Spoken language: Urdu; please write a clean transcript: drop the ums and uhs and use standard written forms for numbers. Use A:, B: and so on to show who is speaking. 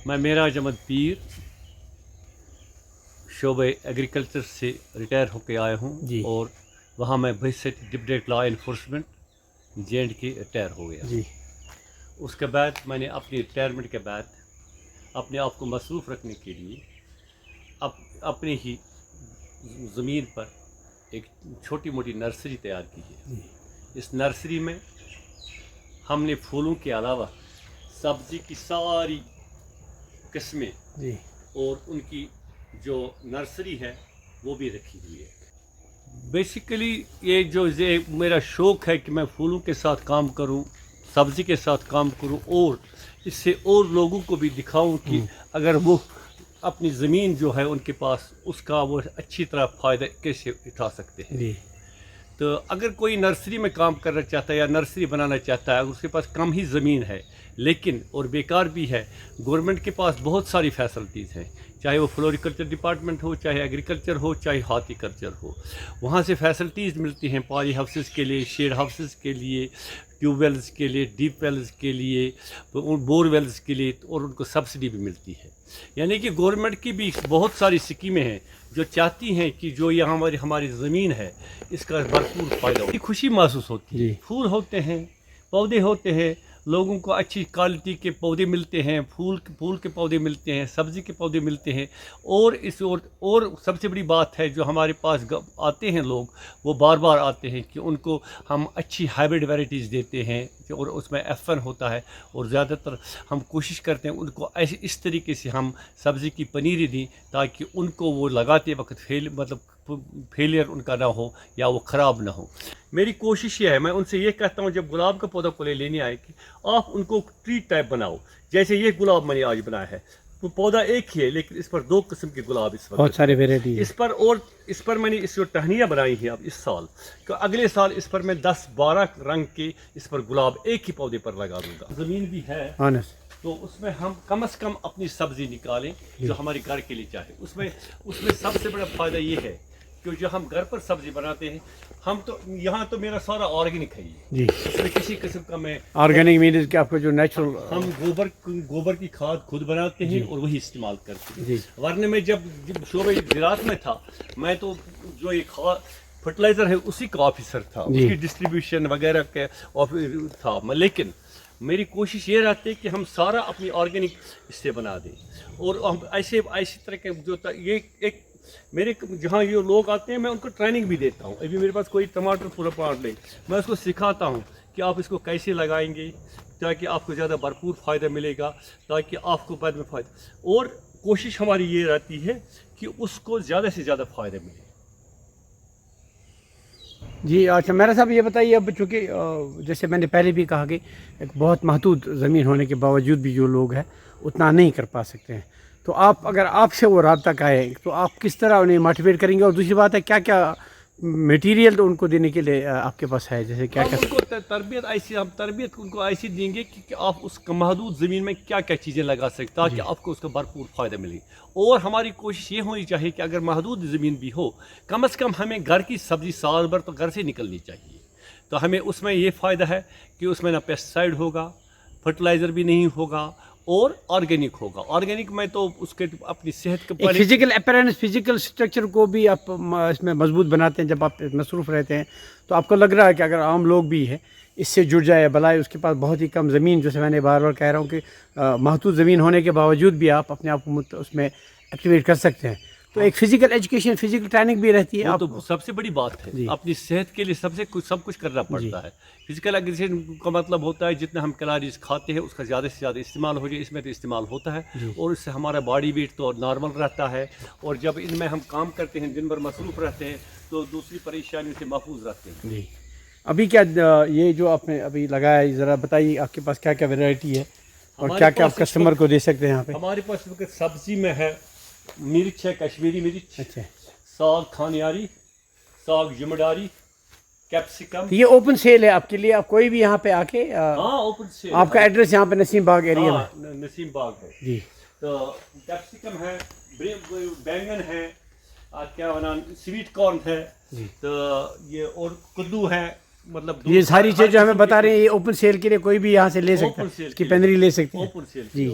A: میں معراج احمد پیر شعبہ ایگریکلچر سے ریٹائر ہو کے آیا ہوں
B: جی
A: اور وہاں میں بحیثیت deputy law enforcement JNK retire ہو گیا.
B: جی
A: اس کے بعد میں نے اپنی ریٹائرمنٹ کے بعد اپنے آپ کو مصروف رکھنے کے لیے اپنے ہی زمین پر ایک چھوٹی موٹی نرسری تیار کی ہے. اس نرسری میں ہم نے پھولوں کے علاوہ سبزی کی ساری قسمیں
B: جی
A: اور ان کی جو نرسری ہے وہ بھی رکھی ہوئی ہے. بیسیکلی یہ جو میرا شوق ہے کہ میں پھولوں کے ساتھ کام کروں، سبزی کے ساتھ کام کروں اور اس سے اور لوگوں کو بھی دکھاؤں کہ اگر وہ اپنی زمین جو ہے ان کے پاس اس کا وہ اچھی طرح فائدہ کیسے اٹھا سکتے ہیں.
B: جی
A: تو اگر کوئی نرسری میں کام کرنا چاہتا ہے یا نرسری بنانا چاہتا ہے، اگر اس کے پاس کم ہی زمین ہے لیکن اور بیکار بھی ہے، گورنمنٹ کے پاس بہت ساری فیسلٹیز ہیں، چاہے وہ فلوریکلچر ڈپارٹمنٹ ہو، چاہے ایگریکلچر ہو، چاہے ہارٹی کلچر ہو. وہاں سے فیسلٹیز ملتی ہیں پالی ہاؤسز کے لیے، شیڈ ہاؤسز کے لیے، ٹیوب ویلز کے لیے، ڈیپ ویلز کے لیے، بور ویلز کے لیے، اور ان کو سبسڈی بھی ملتی ہے. یعنی کہ گورنمنٹ کی بھی بہت ساری اسکیمیں ہیں جو چاہتی ہیں کہ جو یہ ہماری زمین ہے اس کا بھرپور فائدہ ہو. خوشی محسوس ہوتی ہے. پھول ہوتے ہیں، پودے ہوتے ہیں، لوگوں کو اچھی کوالٹی کے پودے ملتے ہیں، پھول کے پودے ملتے ہیں، سبزی کے پودے ملتے ہیں، اور سب سے بڑی بات ہے جو ہمارے پاس آتے ہیں لوگ، وہ بار بار آتے ہیں کہ ان کو ہم اچھی ہائیبرڈ ویرائٹیز دیتے ہیں اور اس میں F1 ہوتا ہے، اور زیادہ تر ہم کوشش کرتے ہیں ان کو اس طریقے سے ہم سبزی کی پنیری دیں تاکہ ان کو وہ لگاتے وقت فیلئر ان کا نہ ہو یا وہ خراب نہ ہو. میری کوشش یہ ہے، میں ان سے یہ کہتا ہوں جب گلاب کا پودا کو لینے آئے کہ آپ ان کو ٹری ٹائپ بناؤ. جیسے یہ گلاب میں نے آج بنایا ہے، وہ پودا ایک ہی ہے لیکن اس پر 2 قسم کے گلاب اس وقت
B: بہت سارے ویرائٹی
A: اس پر میں نے اس جو ٹہنیاں بنائی ہیں اب اس سال، کہ اگلے سال اس پر میں 10-12 رنگ کے اس پر گلاب ایک ہی پودے پر لگا دوں گا. زمین بھی ہے تو اس میں ہم کم از کم اپنی سبزی نکالیں جو ہمارے گھر کے لیے چاہے. اس میں سب سے بڑا فائدہ یہ ہے کہ جو ہم گھر پر سبزی بناتے ہیں، ہم تو یہاں تو میرا سارا آرگینک ہے
B: جی.
A: اس میں کسی قسم کا میں
B: آرگینک مینز کہ آپ کو جو نیچرل
A: ہم گوبر کی کھاد خود بناتے ہیں اور وہی استعمال کرتے ہیں. ورنہ میں جب شعبہ زراعت میں تھا، میں تو جو یہ کھاد فرٹیلائزر ہے اسی کا آفیسر تھا، اس کی ڈسٹریبیوشن وغیرہ کے تھا. لیکن میری کوشش یہ رہتی ہے کہ ہم سارا اپنی آرگینک اس سے بنا دیں. اور ہم ایسی طرح کے جو یہ ایک میرے جہاں یہ لوگ آتے ہیں میں ان کو ٹریننگ بھی دیتا ہوں. ابھی میرے پاس کوئی ٹماٹر پورا پلانٹ نہیں، میں اس کو سکھاتا ہوں کہ آپ اس کو کیسے لگائیں گے تاکہ آپ کو زیادہ بھرپور فائدہ ملے گا، تاکہ آپ کو بعد میں فائدہ. اور کوشش ہماری یہ رہتی ہے کہ اس کو زیادہ سے زیادہ فائدہ ملے.
B: جی. اچھا میرا صاحب یہ بتائیے، اب چونکہ جیسے میں نے پہلے بھی کہا کہ ایک بہت محدود زمین ہونے کے باوجود بھی جو لوگ ہیں اتنا نہیں کر پا سکتے ہیں، تو اگر آپ سے وہ رابطہ قائم تو آپ کس طرح انہیں موٹیویٹ کریں گے؟ اور دوسری بات ہے کیا کیا میٹیریل تو ان کو دینے کے لیے آپ کے پاس ہے؟ جیسے کیا
A: ان کو تربیت ان کو ایسی دیں گے کہ آپ اس محدود زمین میں کیا کیا چیزیں لگا سکتے تاکہ آپ کو اس کا بھرپور فائدہ ملے. اور ہماری کوشش یہ ہونی چاہیے کہ اگر محدود زمین بھی ہو، کم از کم ہمیں گھر کی سبزی سال بھر تو گھر سے نکلنی چاہیے. تو ہمیں اس میں یہ فائدہ ہے کہ اس میں نہ پیسٹیسائڈ ہوگا، فرٹیلائزر بھی نہیں ہوگا، اور آرگینک ہوگا. آرگینک میں تو اس کے اپنی صحت کے
B: فزیکل اپیرنس، فزیکل اسٹرکچر کو بھی آپ اس میں مضبوط بناتے ہیں. جب آپ مصروف رہتے ہیں تو آپ کو لگ رہا ہے کہ اگر عام لوگ بھی ہے اس سے جڑ جائے، بلائے اس کے پاس بہت ہی کم زمین، جیسے میں نے بار بار کہہ رہا ہوں کہ محدود زمین ہونے کے باوجود بھی آپ اپنے آپ کو اس میں ایکٹیویٹ کر سکتے ہیں. تو ایک فزیکل ایجوکیشن، فزیکل ٹریننگ بھی رہتی ہے.
A: تو سب سے بڑی بات ہے، اپنی صحت کے لیے سب کچھ کرنا پڑتا ہے. فزیکل ایجوکیشن کا مطلب ہوتا ہے جتنا ہم کیلوریز کھاتے ہیں اس کا زیادہ سے زیادہ استعمال ہو جائے. اس میں تو استعمال ہوتا ہے اور اس سے ہمارا باڈی ویٹ تو نارمل رہتا ہے. اور جب ان میں ہم کام کرتے ہیں، دن بھر مصروف رہتے ہیں، تو دوسری پریشانیوں سے محفوظ رہتے ہیں.
B: جی. ابھی کیا یہ جو آپ نے ابھی لگایا ہے، ذرا بتائیے آپ کے پاس کیا کیا ویرائٹی ہے اور کیا کیا آپ کسٹمر کو دے سکتے ہیں یہاں پہ؟
A: ہمارے پاس سبزی میں ہے مرچ ہے، کشمیری مرچ،
B: اچھا،
A: ساگ کھانیاری، ساگ جمڈاری، کیپسیکم.
B: یہ اوپن سیل ہے آپ کے لیے، آپ کوئی بھی یہاں پہ آ کے
A: اوپن سیل.
B: آپ کا ایڈریس یہاں پہ نسیم باغ ایریا میں؟
A: نسیم باغ ہے
B: جی.
A: تو کیپسیکم ہے، بینگن ہے، کیا ونان سویٹ کارن ہے، تو یہ اور کدو ہے. مطلب
B: یہ ساری چیزیں جو ہمیں بتا رہے ہیں یہ اوپن سیل کے لیے کوئی بھی یہاں سے لے سکتا ہے، اس کی پینری لے سکتے ہیں.
A: Open sale.
B: جی.